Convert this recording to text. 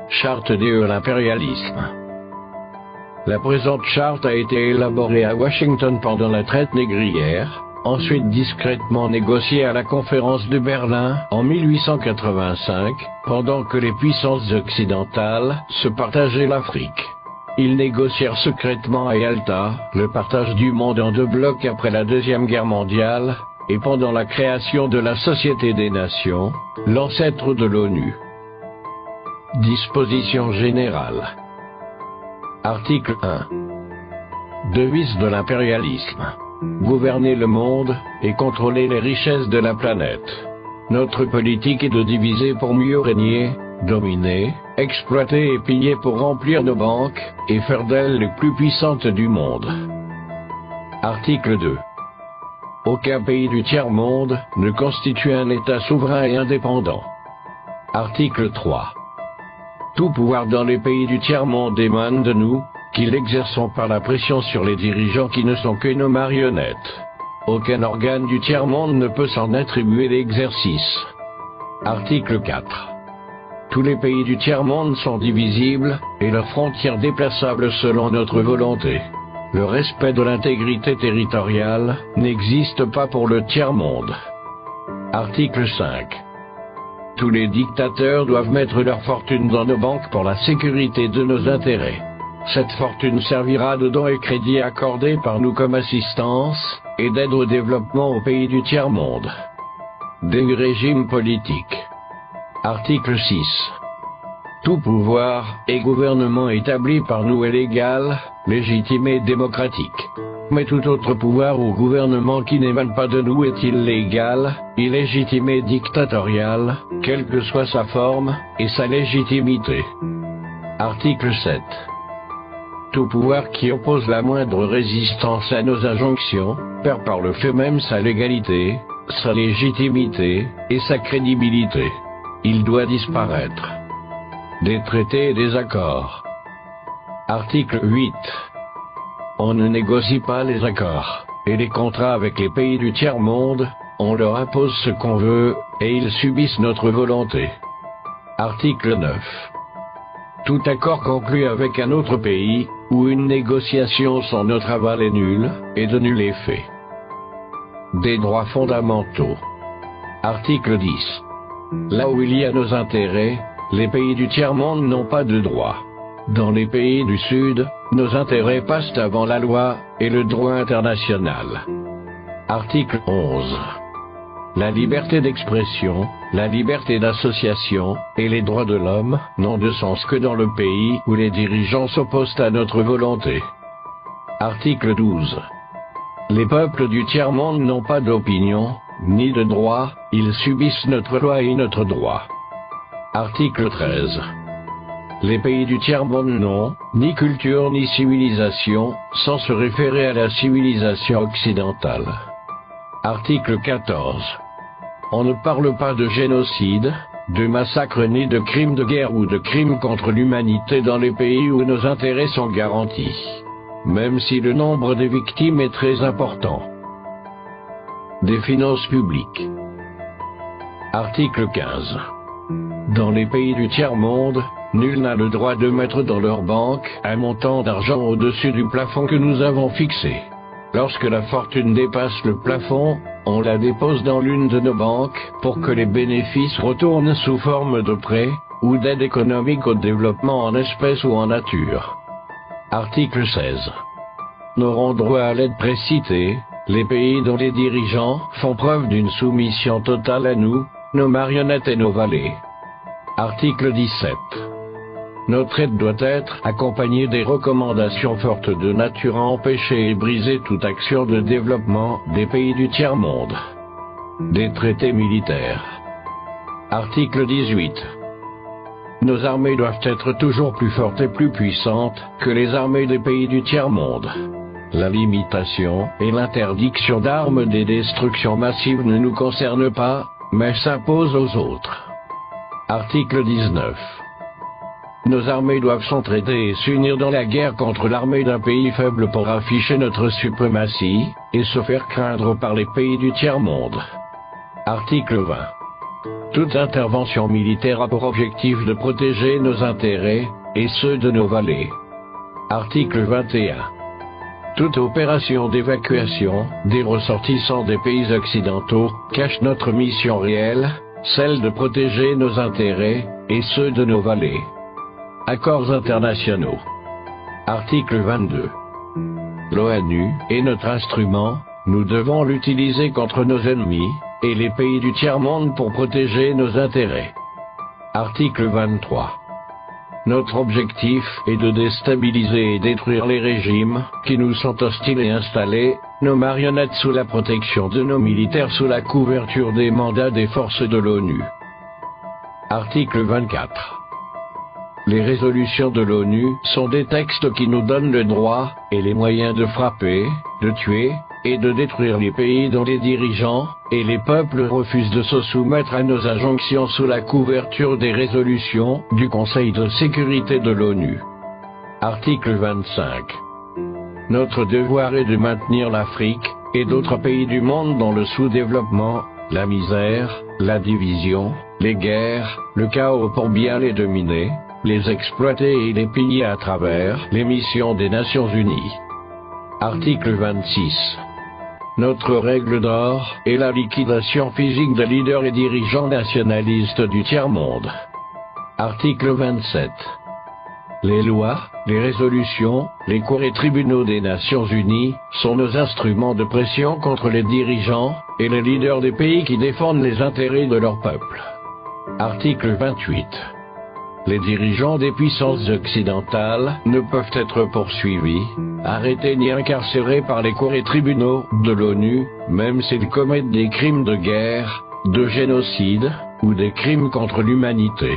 Charte de l'impérialisme. La présente charte a été élaborée à Washington pendant la traite négrière, ensuite discrètement négociée à la conférence de Berlin en 1885, pendant que les puissances occidentales se partageaient l'Afrique. Ils négocièrent secrètement à Yalta le partage du monde en 2 blocs après la Deuxième Guerre mondiale, et pendant la création de la Société des Nations, l'ancêtre de l'ONU. Disposition générale. Article 1. Devise de l'impérialisme. Gouverner le monde et contrôler les richesses de la planète. Notre politique est de diviser pour mieux régner, dominer, exploiter et piller pour remplir nos banques et faire d'elles les plus puissantes du monde. Article 2. Aucun pays du tiers-monde ne constitue un État souverain et indépendant. Article 3. Tout pouvoir dans les pays du tiers-monde émane de nous, qui l'exerçons par la pression sur les dirigeants qui ne sont que nos marionnettes. Aucun organe du tiers-monde ne peut s'en attribuer l'exercice. Article 4. Tous les pays du tiers-monde sont divisibles, et leurs frontières déplaçables selon notre volonté. Le respect de l'intégrité territoriale n'existe pas pour le tiers-monde. Article 5. Tous les dictateurs doivent mettre leur fortune dans nos banques pour la sécurité de nos intérêts. Cette fortune servira de dons et crédits accordés par nous comme assistance et d'aide au développement aux pays du tiers-monde. Des régimes politiques. Article 6. Tout pouvoir et gouvernement établi par nous est légal, légitime et démocratique. Mais tout autre pouvoir ou gouvernement qui n'émane pas de nous est illégal, illégitime et dictatorial, quelle que soit sa forme et sa légitimité. Article 7. Tout pouvoir qui oppose la moindre résistance à nos injonctions, perd par le fait même sa légalité, sa légitimité et sa crédibilité. Il doit disparaître. Des traités et des accords. Article 8. On ne négocie pas les accords et les contrats avec les pays du tiers-monde, on leur impose ce qu'on veut et ils subissent notre volonté. Article 9. Tout accord conclu avec un autre pays ou une négociation sans notre aval est nul et de nul effet. Des droits fondamentaux. Article 10. Là où il y a nos intérêts, les pays du tiers-monde n'ont pas de droits. Dans les pays du Sud, nos intérêts passent avant la loi et le droit international. Article 11. La liberté d'expression, la liberté d'association et les droits de l'homme n'ont de sens que dans le pays où les dirigeants s'opposent à notre volonté. Article 12. Les peuples du tiers-monde n'ont pas d'opinion, ni de droit, ils subissent notre loi et notre droit. Article 13. Les pays du tiers-monde n'ont ni culture ni civilisation, sans se référer à la civilisation occidentale. Article 14. On ne parle pas de génocide, de massacre ni de crimes de guerre ou de crimes contre l'humanité dans les pays où nos intérêts sont garantis, même si le nombre des victimes est très important. Des finances publiques. Article 15. Dans les pays du tiers-monde, nul n'a le droit de mettre dans leur banque un montant d'argent au-dessus du plafond que nous avons fixé. Lorsque la fortune dépasse le plafond, on la dépose dans l'une de nos banques pour que les bénéfices retournent sous forme de prêts ou d'aide économique au développement en espèces ou en nature. Article 16. N'auront droit à l'aide précitée les pays dont les dirigeants font preuve d'une soumission totale à nous, nos marionnettes et nos valets. Article 17. Notre aide doit être accompagnée des recommandations fortes de nature à empêcher et briser toute action de développement des pays du tiers-monde. Des traités militaires. Article 18. Nos armées doivent être toujours plus fortes et plus puissantes que les armées des pays du tiers-monde. La limitation et l'interdiction d'armes des destructions massives ne nous concernent pas, mais s'imposent aux autres. Article 19. Nos armées doivent s'entraider et s'unir dans la guerre contre l'armée d'un pays faible pour afficher notre suprématie et se faire craindre par les pays du tiers-monde. Article 20. Toute intervention militaire a pour objectif de protéger nos intérêts, et ceux de nos valets. Article 21. Toute opération d'évacuation des ressortissants des pays occidentaux cache notre mission réelle, celle de protéger nos intérêts, et ceux de nos valets. Accords internationaux. Article 22. L'ONU est notre instrument, nous devons l'utiliser contre nos ennemis, et les pays du tiers-monde pour protéger nos intérêts. Article 23. Notre objectif est de déstabiliser et détruire les régimes qui nous sont hostiles et installer nos marionnettes sous la protection de nos militaires sous la couverture des mandats des forces de l'ONU. Article 24. Les résolutions de l'ONU sont des textes qui nous donnent le droit et les moyens de frapper, de tuer et de détruire les pays dont les dirigeants et les peuples refusent de se soumettre à nos injonctions sous la couverture des résolutions du Conseil de sécurité de l'ONU. Article 25. Notre devoir est de maintenir l'Afrique et d'autres pays du monde dans le sous-développement, la misère, la division, les guerres, le chaos pour bien les dominer, les exploiter et les piller à travers les missions des Nations Unies. Article 26. Notre règle d'or est la liquidation physique des leaders et dirigeants nationalistes du tiers-monde. Article 27. Les lois, les résolutions, les cours et tribunaux des Nations Unies sont nos instruments de pression contre les dirigeants et les leaders des pays qui défendent les intérêts de leur peuple. Article 28. Les dirigeants des puissances occidentales ne peuvent être poursuivis, arrêtés ni incarcérés par les cours et tribunaux de l'ONU, même s'ils commettent des crimes de guerre, de génocide, ou des crimes contre l'humanité.